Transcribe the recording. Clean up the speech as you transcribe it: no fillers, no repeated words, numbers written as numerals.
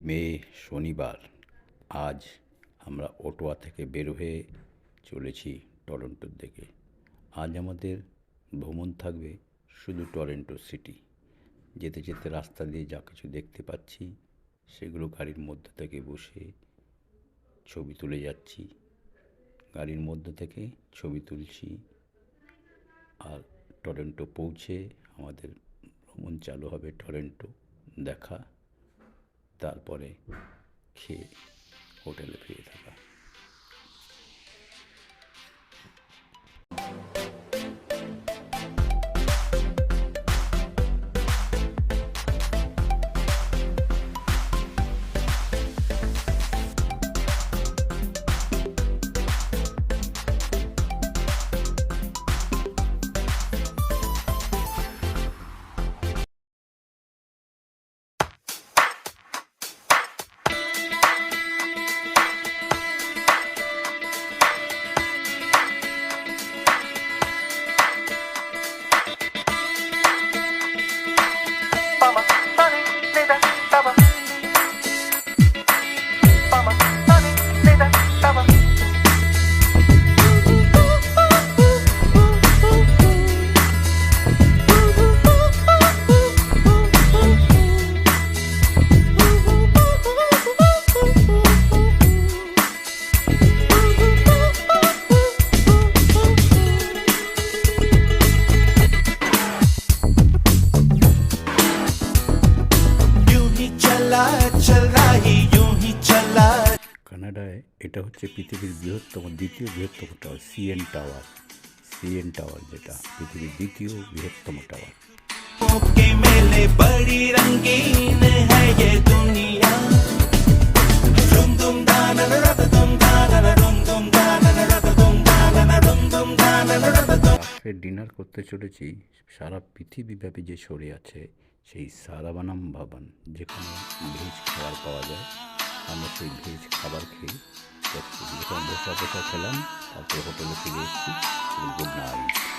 মে শনিবার। আজ আমরা ওটোয়া থেকে বের হয়ে চলেছি টরন্টোর দিকে। আজ আমাদের ভ্রমণ থাকবে শুধু টরন্টো সিটি। যেতে যেতে রাস্তা দিয়ে যা কিছু দেখতে পাচ্ছি সেগুলো গাড়ির মধ্যে থেকে বসে ছবি তুলে যাচ্ছি, গাড়ির মধ্যে থেকে ছবি তুলছি। আর টরন্টো পৌঁছে আমাদের ভ্রমণ চালু হবে টরন্টো দেখা, তারপরে খেয়ে হোটেলে ফিরে থাকা। কানাডায় এটা হচ্ছে পৃথিবীর দ্বিতীয় বৃহত্তম টাওয়ার, সিএন টাওয়ার, যেটা পৃথিবীর দ্বিতীয় বৃহত্তম টাওয়ার। ডিনার করতে চলেছি সারা পৃথিবীব্যাপী যে ছড়িয়ে আছে সেই সারাবানাম ভবন, যেখানে ভেজ খাবার পাওয়া যায়। আমরা সেই ভেজ খাবার খেয়ে যাচ্ছি। যখন বসা খেলাম, তারপরে হোটেলে ফিরে এসেছি। Good night.